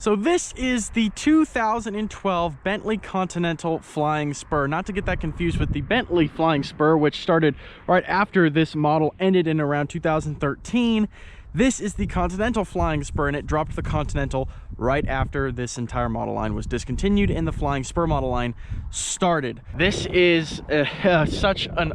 So this is the 2012 Bentley Continental Flying Spur. Not to get that confused with the Bentley Flying Spur, which started right after this model ended in around 2013. This is the Continental Flying Spur, and it dropped the Continental right after this entire model line was discontinued and the Flying Spur model line started. This is such an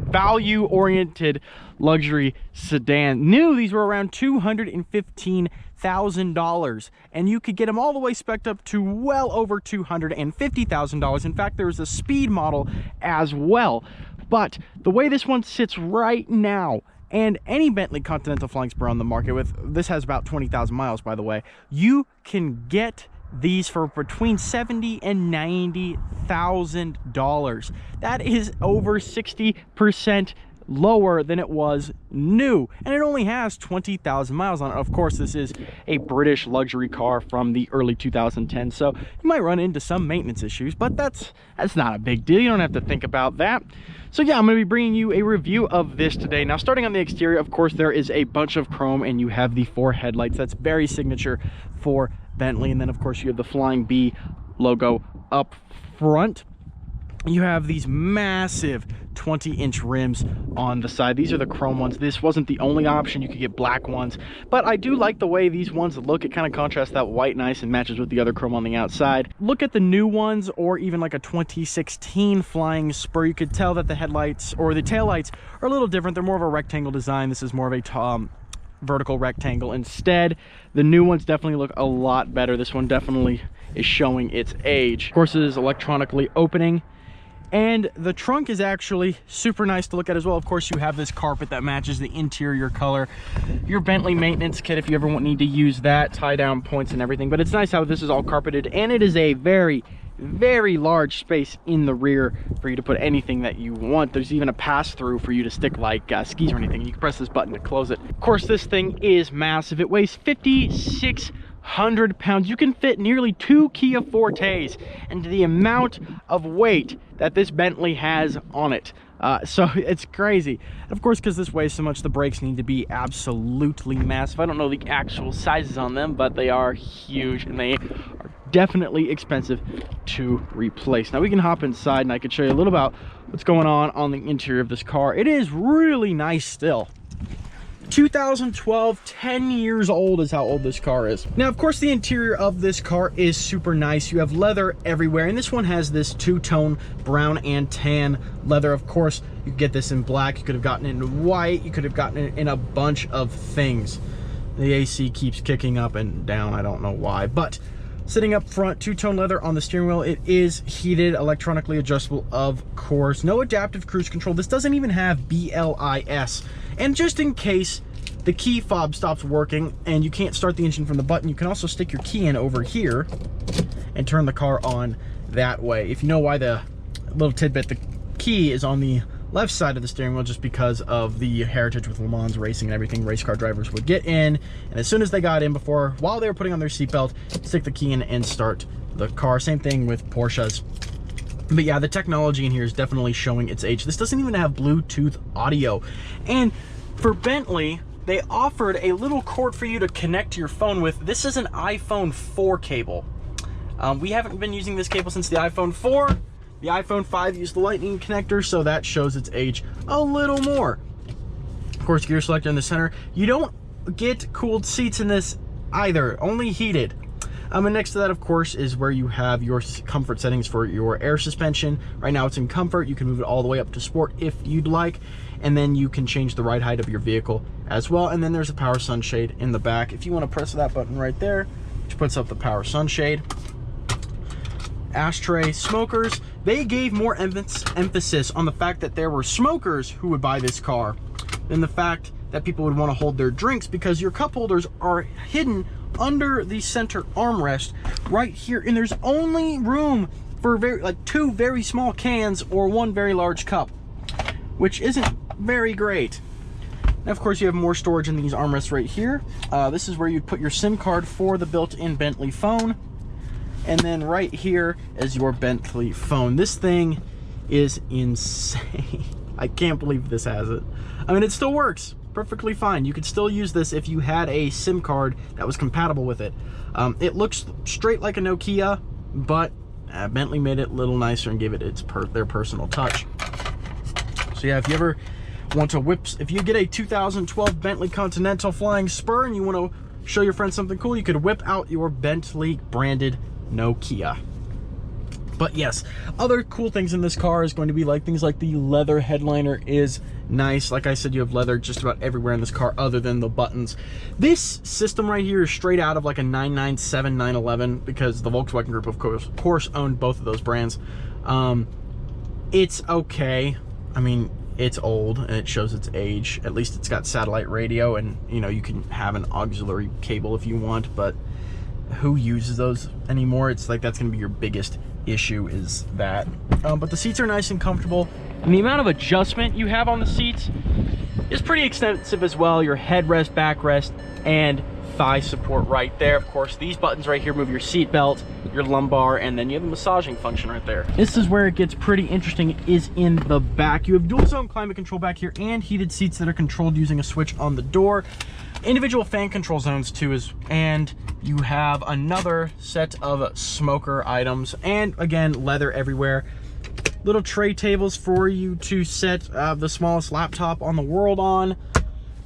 value-oriented luxury sedan. New, these were around $215,000, and you could get them all the way spec'd up to well over $250,000. In fact, there's a speed model as well. But the way this one sits right now, and any Bentley Continental Flying Spur on the market with, this has about 20,000 miles, by the way, you can get these for between $70,000 and $90,000. That is over 60% lower than it was new, and it only has 20,000 miles on it. Of course, this is a British luxury car from the early 2010s, so you might run into some maintenance issues, but that's not a big deal. You don't have to think about that. So yeah, I'm going to be bringing you a review of this today. Now, starting on the exterior, of course, there is a bunch of chrome, and you have the 4 headlights. That's very signature for Bentley. And then, of course, you have the Flying B logo up front. You have these massive 20-inch rims on the side. These are the chrome ones. This wasn't the only option. You could get black ones, but I do like the way these ones look. It kind of contrasts that white nice and matches with the other chrome on the outside. Look at the new ones, or even like a 2016 Flying Spur. You could tell that the headlights or the taillights are a little different. They're more of a rectangle design. This is more of a vertical rectangle instead. The new ones definitely look a lot better. This one definitely is showing its age. Of course, it is electronically opening, and the trunk is actually super nice to look at as well. Of course, you have this carpet that matches the interior color. Your Bentley maintenance kit, if you ever need to use that, tie down points and everything. But it's nice how this is all carpeted, and it is a very large space in the rear for you to put anything that you want. There's even a pass-through for you to stick like skis or anything. You can press this button to close it. Of course, this thing is massive. It weighs 5,600 pounds. You can fit nearly 2 Kia Fortes into the amount of weight that this Bentley has on it. So it's crazy. And of course, because this weighs so much, the brakes need to be absolutely massive. I don't know the actual sizes on them, but they are huge, and they are definitely expensive to replace. Now we can hop inside, and I can show you a little about what's going on the interior of this car. It is really nice still. 2012, 10 years old is how old this car is. Now, of course, the interior of this car is super nice. You have leather everywhere, and this one has this two-tone brown and tan leather. Of course, you could get this in black. You could have gotten it in white. You could have gotten it in a bunch of things. The AC keeps kicking up and down. I don't know why, but sitting up front, two-tone leather on the steering wheel. It is heated, electronically adjustable, of course. No adaptive cruise control. This doesn't even have BLIS. And just in case the key fob stops working and you can't start the engine from the button, you can also stick your key in over here and turn the car on that way. If you know why, the little tidbit, the key is on the left side of the steering wheel just because of the heritage with Le Mans racing and everything. Race car drivers would get in, and as soon as they got in, while they were putting on their seatbelt, stick the key in and start the car. Same thing with Porsches. But yeah, the technology in here is definitely showing its age. This doesn't even have Bluetooth audio. And for Bentley, they offered a little cord for you to connect to your phone with. This is an iPhone 4 cable. We haven't been using this cable since the iPhone 4. The iPhone 5 used the lightning connector, so that shows its age a little more. Of course, gear selector in the center. You don't get cooled seats in this either, only heated. And next to that, of course, is where you have your comfort settings for your air suspension. Right now it's in comfort. You can move it all the way up to sport if you'd like. And then you can change the ride height of your vehicle as well. And then there's a power sunshade in the back. If you want to press that button right there, which puts up the power sunshade. Ashtray. Smokers, they gave more emphasis on the fact that there were smokers who would buy this car than the fact that people would want to hold their drinks, because your cup holders are hidden under the center armrest right here, and there's only room for 2 very small cans or 1 very large cup, which isn't very great. And of course, you have more storage in these armrests right here. This is where you'd put your SIM card for the built-in Bentley phone, and then right here is your Bentley phone. This thing is insane. I can't believe this has it. I mean, it still works. perfectly fine. You could still use this if you had a SIM card that was compatible with it. It looks straight like a Nokia, but Bentley made it a little nicer and gave it their personal touch. So yeah, if you ever want to if you get a 2012 Bentley Continental Flying Spur and you want to show your friends something cool, you could whip out your Bentley branded Nokia. But yes, other cool things in this car is going to be like things like the leather headliner is nice. Like I said, you have leather just about everywhere in this car other than the buttons. This system right here is straight out of like a 997, 911 because the Volkswagen Group of course owned both of those brands. It's okay. I mean, it's old and it shows its age. At least it's got satellite radio, and you know, you can have an auxiliary cable if you want, but who uses those anymore? It's like that's gonna be your biggest issue, is that. But the seats are nice and comfortable, and the amount of adjustment you have on the seats is pretty extensive as well. Your headrest, backrest, and thigh support right there. Of course, these buttons right here move your seat belt, your lumbar, and then you have a massaging function right there. This is where it gets pretty interesting, is in the back. You have dual zone climate control back here and heated seats that are controlled using a switch on the door. Individual fan control zones too, and you have another set of smoker items, and again, leather everywhere. Little tray tables for you to set the smallest laptop on the world on.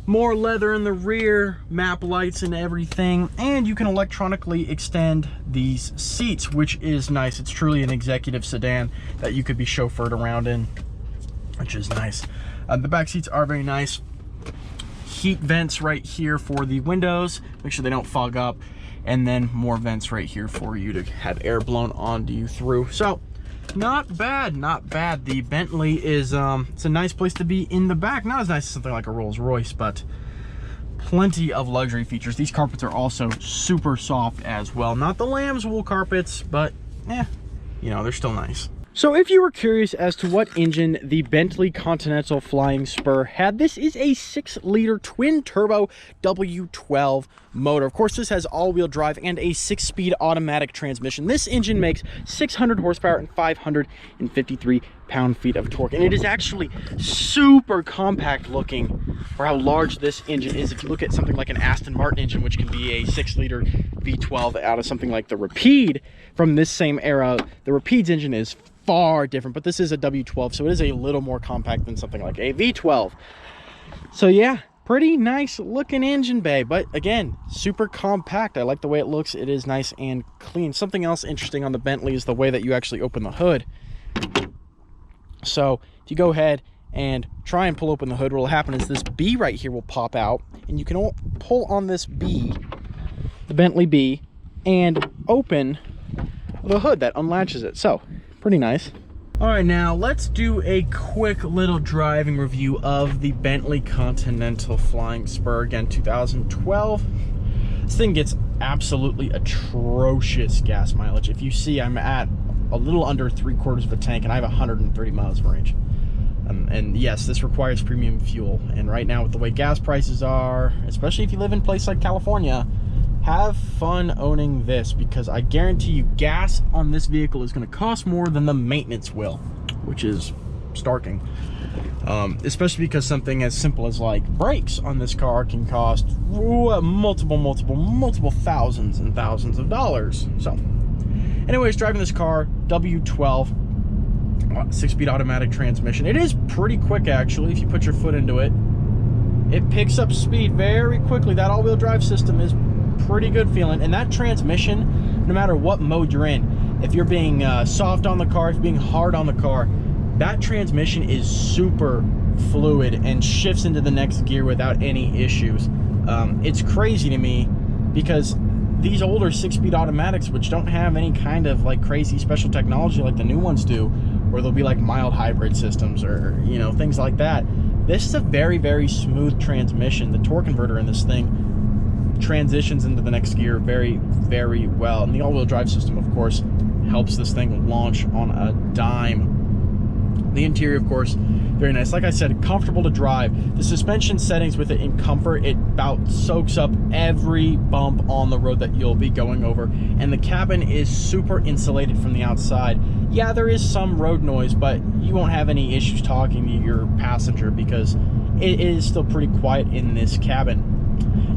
More leather in the rear, map lights and everything, and you can electronically extend these seats, which is nice. It's truly an executive sedan that you could be chauffeured around in, which is nice. The back seats are very nice. Heat vents right here for the windows, make sure they don't fog up, and then more vents right here for you to have air blown onto you through. So not bad, not bad. The Bentley is it's a nice place to be in the back. Not as nice as something like a Rolls-Royce, but plenty of luxury features. These carpets are also super soft as well. Not the lamb's wool carpets, but you know, they're still nice. So if you were curious as to what engine the Bentley Continental Flying Spur had, this is a 6-liter twin-turbo W12 motor. Of course, this has all-wheel drive and a 6-speed automatic transmission. This engine makes 600 horsepower and 553 pound-feet of torque, and it is actually super compact looking for how large this engine is. If you look at something like an Aston Martin engine, which can be a 6-liter V12 out of something like the Rapide from this same era, the Rapide's engine is far different, but this is a W12, so it is a little more compact than something like a V12. So yeah, pretty nice looking engine bay, but again, super compact. I like the way it looks. It is nice and clean. Something else interesting on the Bentley is the way that you actually open the hood. So if you go ahead and try and pull open the hood, what will happen is this B right here will pop out, and you can pull on this B, the Bentley B, and open the hood that unlatches it. So pretty nice. All right, now let's do a quick little driving review of the Bentley Continental Flying Spur. Again, 2012. This thing gets absolutely atrocious gas mileage. If you see, I'm at a little under 3/4 of a tank, and I have 130 miles of range. And yes, this requires premium fuel. And right now, with the way gas prices are, especially if you live in a place like California, have fun owning this, because I guarantee you gas on this vehicle is going to cost more than the maintenance will, which is starking. Especially because something as simple as like brakes on this car can cost multiple thousands and thousands of dollars. So anyways, driving this car, W12, 6-speed automatic transmission. It is pretty quick actually. If you put your foot into it, it picks up speed very quickly. That all-wheel drive system is pretty good feeling, and that transmission, no matter what mode you're in, if you're being soft on the car, if you're being hard on the car, that transmission is super fluid and shifts into the next gear without any issues. It's crazy to me, because these older 6-speed automatics, which don't have any kind of like crazy special technology like the new ones do, where they'll be like mild hybrid systems or, you know, things like that, this is a very, very smooth transmission. The torque converter in this thing transitions into the next gear very, very well, and the all-wheel drive system, of course, helps this thing launch on a dime. The interior, of course, very nice. Like I said, comfortable to drive. The suspension settings with it in comfort, it about soaks up every bump on the road that you'll be going over, and the cabin is super insulated from the outside. Yeah, there is some road noise, but you won't have any issues talking to your passenger, because it is still pretty quiet in this cabin.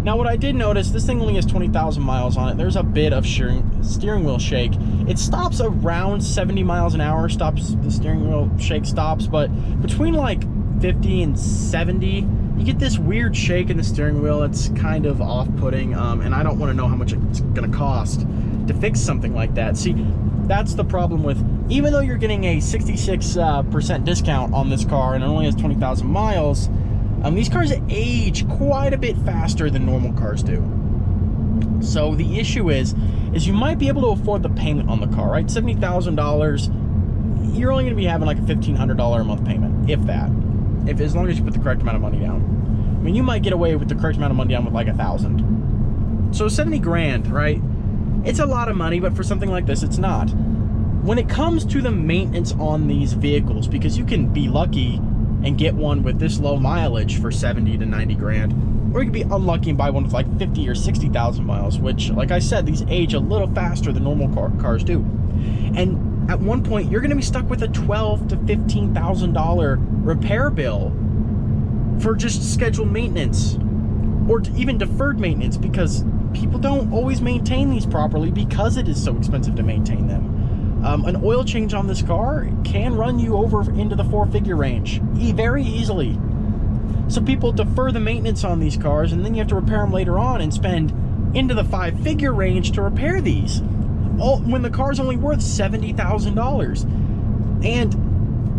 Now, what I did notice, this thing only has 20,000 miles on it. There's a bit of steering wheel shake. It stops around 70 miles an hour, the steering wheel shake stops, but between like 50 and 70, you get this weird shake in the steering wheel. It's kind of off-putting, and I don't want to know how much it's going to cost to fix something like that. See, that's the problem with, even though you're getting a 66% discount on this car and it only has 20,000 miles, these cars age quite a bit faster than normal cars do. So the issue is you might be able to afford the payment on the car, right? $70,000, you're only going to be having like a $1,500 a month payment, if that. As long as you put the correct amount of money down. I mean, you might get away with the correct amount of money down with like $1,000. So 70 grand, right? It's a lot of money, but for something like this, it's not. When it comes to the maintenance on these vehicles, because you can be lucky and get one with this low mileage for 70 to 90 grand, or you could be unlucky and buy one with like 50 or 60,000 miles, which, like I said, these age a little faster than normal cars do. And at one point, you're going to be stuck with a $12,000 to $15,000 repair bill for just scheduled maintenance, or even deferred maintenance, because people don't always maintain these properly because it is so expensive to maintain them. An oil change on this car can run you over into the 4-figure range very easily. So people defer the maintenance on these cars, and then you have to repair them later on and spend into the 5-figure range to repair these, when the car's only worth $70,000. And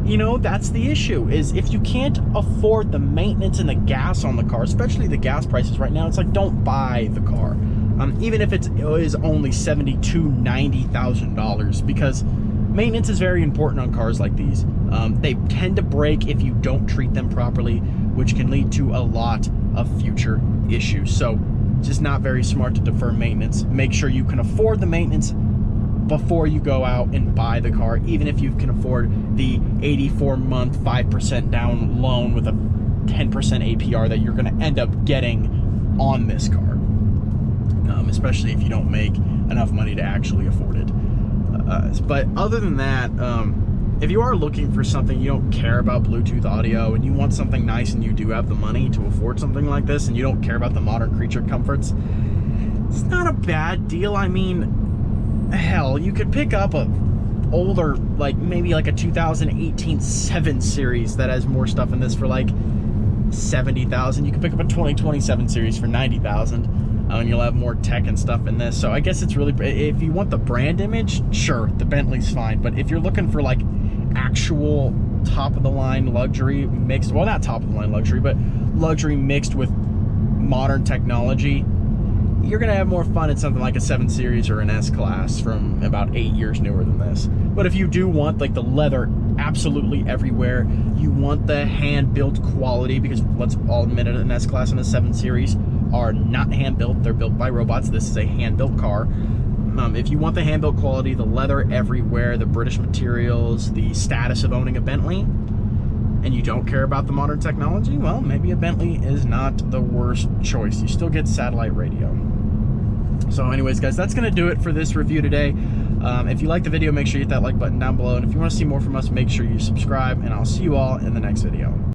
you know, that's the issue, is if you can't afford the maintenance and the gas on the car, especially the gas prices right now, it's like, don't buy the car. Even if it is only $70,000 to $90,000, because maintenance is very important on cars like these. They tend to break if you don't treat them properly, which can lead to a lot of future issues. So just not very smart to defer maintenance. Make sure you can afford the maintenance before you go out and buy the car, even if you can afford the 84-month 5% down loan with a 10% APR that you're going to end up getting on this car. Especially if you don't make enough money to actually afford it. But other than that, if you are looking for something, you don't care about Bluetooth audio, and you want something nice, and you do have the money to afford something like this, and you don't care about the modern creature comforts, it's not a bad deal. I mean, hell, you could pick up a older, like maybe like a 2018 7 Series that has more stuff in this for like $70,000. You could pick up a 2027 Series for $90,000. And you'll have more tech and stuff in this. So I guess it's really, if you want the brand image, sure, the Bentley's fine. But if you're looking for like actual top of the line luxury mixed, well, not top of the line luxury, but luxury mixed with modern technology, you're gonna have more fun at something like a 7 Series or an S-Class from about 8 years newer than this. But if you do want like the leather absolutely everywhere, you want the hand-built quality, because let's all admit it, an S-Class and a 7 Series are not hand-built. They're built by robots. This is a hand-built car. If you want the hand-built quality, the leather everywhere, the British materials, the status of owning a Bentley, and you don't care about the modern technology, well, maybe a Bentley is not the worst choice. You still get satellite radio. So anyways, guys, that's going to do it for this review today. If you like the video, make sure you hit that like button down below. And if you want to see more from us, make sure you subscribe. And I'll see you all in the next video.